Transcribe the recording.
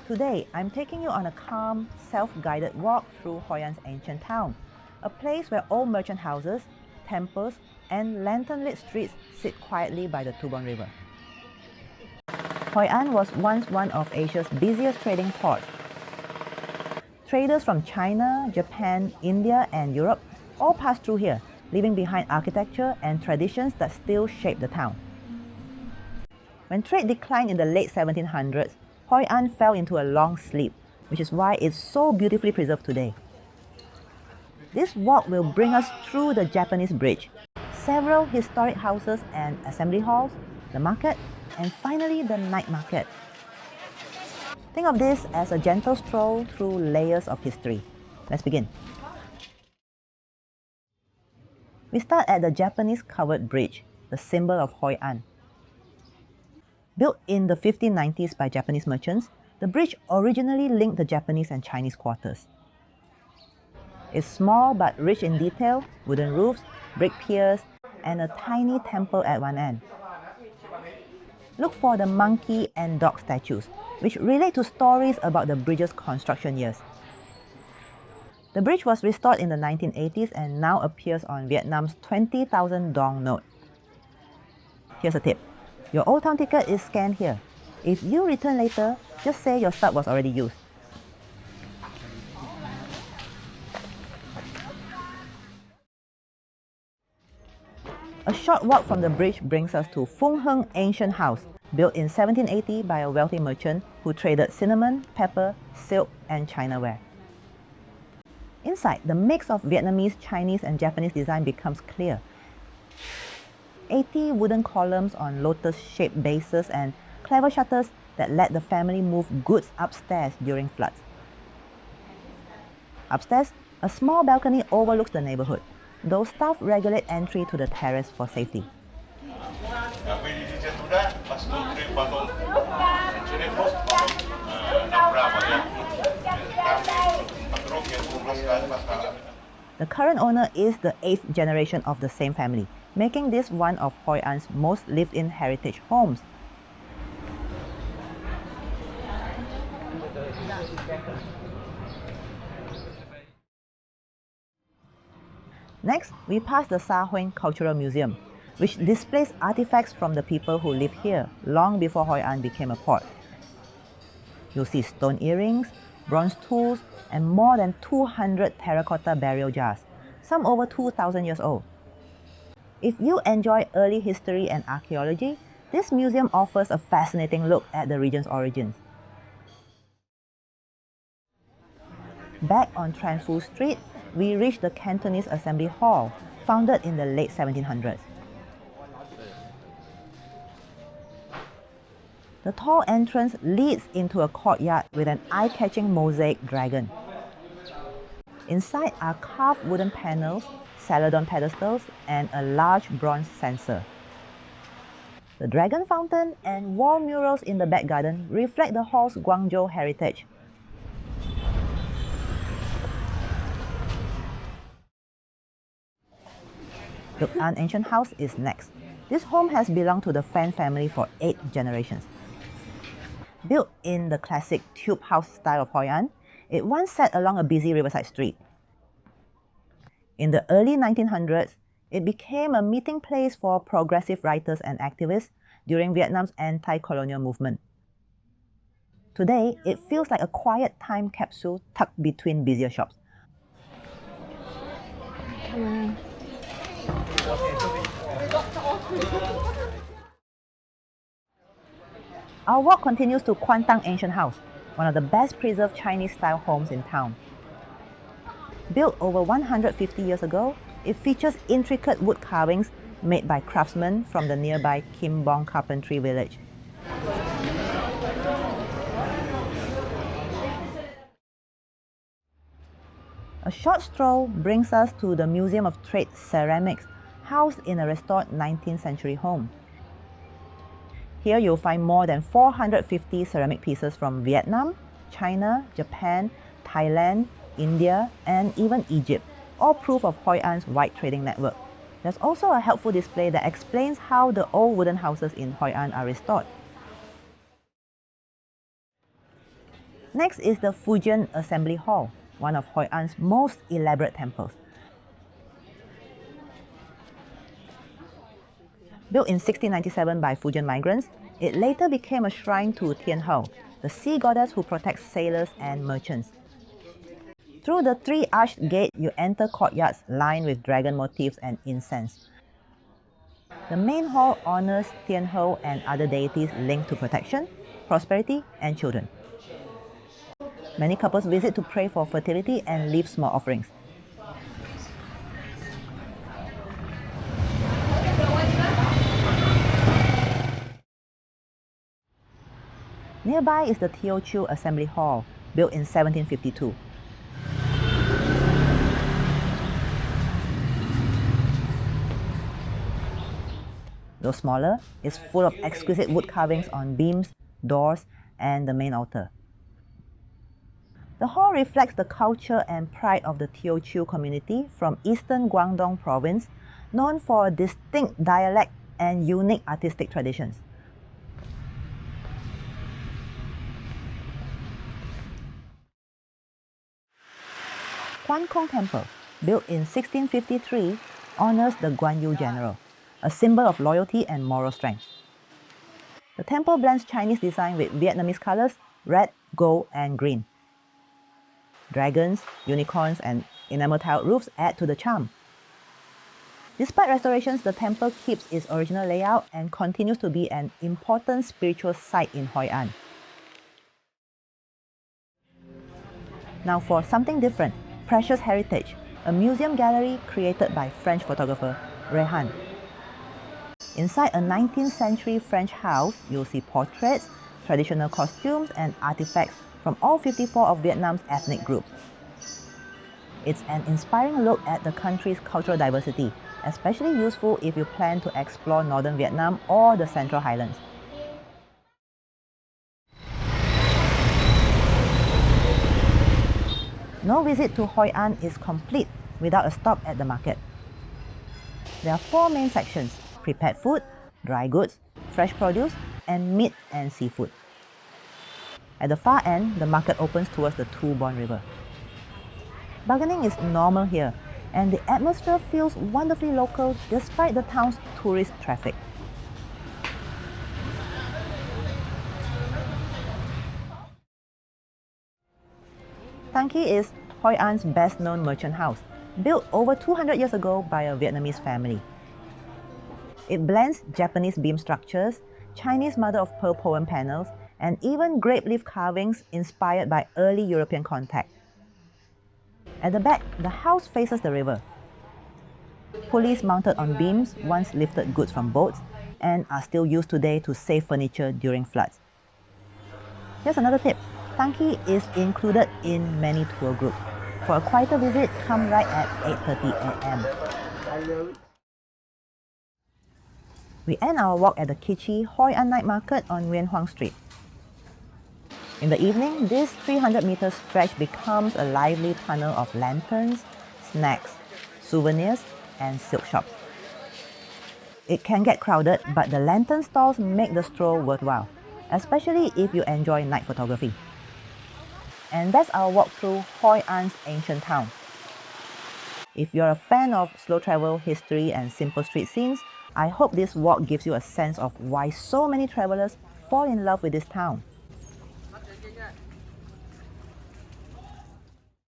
Today, I'm taking you on a calm, self-guided walk through Hoi An's ancient town, a place where old merchant houses, temples, and lantern-lit streets sit quietly by the Tubon River. Hoi An was once one of Asia's busiest trading ports. Traders from China, Japan, India, and Europe all passed through here, leaving behind architecture and traditions that still shape the town. When trade declined in the late 1700s, Hoi An fell into a long sleep, which is why it's so beautifully preserved today. This walk will bring us through the Japanese bridge, several historic houses and assembly halls, the market, and finally the night market. Think of this as a gentle stroll through layers of history. Let's begin. We start at the Japanese covered bridge, the symbol of Hoi An. Built in the 1590s by Japanese merchants, the bridge originally linked the Japanese and Chinese quarters. It's small but rich in detail, wooden roofs, brick piers, and a tiny temple at one end. Look for the monkey and dog statues, which relate to stories about the bridge's construction years. The bridge was restored in the 1980s and now appears on Vietnam's 20,000 dong note. Here's a tip. Your Old Town ticket is scanned here. If you return later, just say your stub was already used. A short walk from the bridge brings us to Hoi Ancient House, built in 1780 by a wealthy merchant who traded cinnamon, pepper, silk, and chinaware. Inside, the mix of Vietnamese, Chinese, and Japanese design becomes clear. 80 wooden columns on lotus-shaped bases and clever shutters that let the family move goods upstairs during floods. Upstairs, a small balcony overlooks the neighborhood, though staff regulate entry to the terrace for safety. The current owner is the 8th generation of the same family, making this one of Hoi An's most lived-in heritage homes. Next, we pass the Sa Huyen Cultural Museum, which displays artifacts from the people who lived here long before Hoi An became a port. You'll see stone earrings, bronze tools, and more than 200 terracotta burial jars, some over 2,000 years old. If you enjoy early history and archaeology, this museum offers a fascinating look at the region's origins. Back on Tran Phu Street, we reach the Cantonese Assembly Hall, founded in the late 1700s. The tall entrance leads into a courtyard with an eye-catching mosaic dragon. Inside are carved wooden panels, celadon pedestals, and a large bronze censer. The dragon fountain and wall murals in the back garden reflect the hall's Guangzhou heritage. Đức An Ancient House is next. This home has belonged to the Fan family for 8 generations. Built in the classic tube house style of Hoi An, it once sat along a busy riverside street. In the early 1900s, it became a meeting place for progressive writers and activists during Vietnam's anti-colonial movement. Today, it feels like a quiet time capsule tucked between busier shops. Our walk continues to Quan Ancient House, one of the best preserved Chinese-style homes in town. Built over 150 years ago, it features intricate wood carvings made by craftsmen from the nearby Kim Bong Carpentry village. A short stroll brings us to the Museum of Trade Ceramics, housed in a restored 19th century home. Here you'll find more than 450 ceramic pieces from Vietnam, China, Japan, Thailand, India, and even Egypt, all proof of Hoi An's wide trading network. There's also a helpful display that explains how the old wooden houses in Hoi An are restored. Next is the Fujian Assembly Hall, one of Hoi An's most elaborate temples. Built in 1697 by Fujian migrants, it later became a shrine to Tianhou, the sea goddess who protects sailors and merchants. Through the three-arched gate, you enter courtyards lined with dragon motifs and incense. The main hall honors Tianhou and other deities linked to protection, prosperity, and children. Many couples visit to pray for fertility and leave small offerings. Nearby is the Teochew Assembly Hall, built in 1752. Though smaller, it's full of exquisite wood carvings on beams, doors, and the main altar. The hall reflects the culture and pride of the Teochew community from eastern Guangdong province, known for a distinct dialect and unique artistic traditions. Quan Temple, built in 1653, honors the Guan Yu general, a symbol of loyalty and moral strength. The temple blends Chinese design with Vietnamese colors, red, gold, and green. Dragons, unicorns, and enamel-tiled roofs add to the charm. Despite restorations, the temple keeps its original layout and continues to be an important spiritual site in Hoi An. Now for something different, Precious Heritage, a museum gallery created by French photographer Rehan. Inside a 19th century French house, you'll see portraits, traditional costumes, and artifacts from all 54 of Vietnam's ethnic groups. It's an inspiring look at the country's cultural diversity, especially useful if you plan to explore northern Vietnam or the Central Highlands. No visit to Hoi An is complete without a stop at the market. There are 4 main sections: prepared food, dry goods, fresh produce, and meat and seafood. At the far end, the market opens towards the Tu Bon River. Bargaining is normal here, and the atmosphere feels wonderfully local despite the town's tourist traffic. Tấn Ký is Hoi An's best-known merchant house, built over 200 years ago by a Vietnamese family. It blends Japanese beam structures, Chinese mother-of-pearl poem panels, and even grape leaf carvings inspired by early European contact. At the back, the house faces the river. Pulleys mounted on beams once lifted goods from boats and are still used today to save furniture during floods. Here's another tip. Tấn Ký is included in many tour groups. For a quieter visit, come right at 8:30 a.m. We end our walk at the kitschy Hoi An Night Market on Nguyen Huang Street. In the evening, this 300-meter stretch becomes a lively tunnel of lanterns, snacks, souvenirs, and silk shops. It can get crowded, but the lantern stalls make the stroll worthwhile, especially if you enjoy night photography. And that's our walk through Hoi An's ancient town. If you're a fan of slow travel, history, and simple street scenes, I hope this walk gives you a sense of why so many travelers fall in love with this town.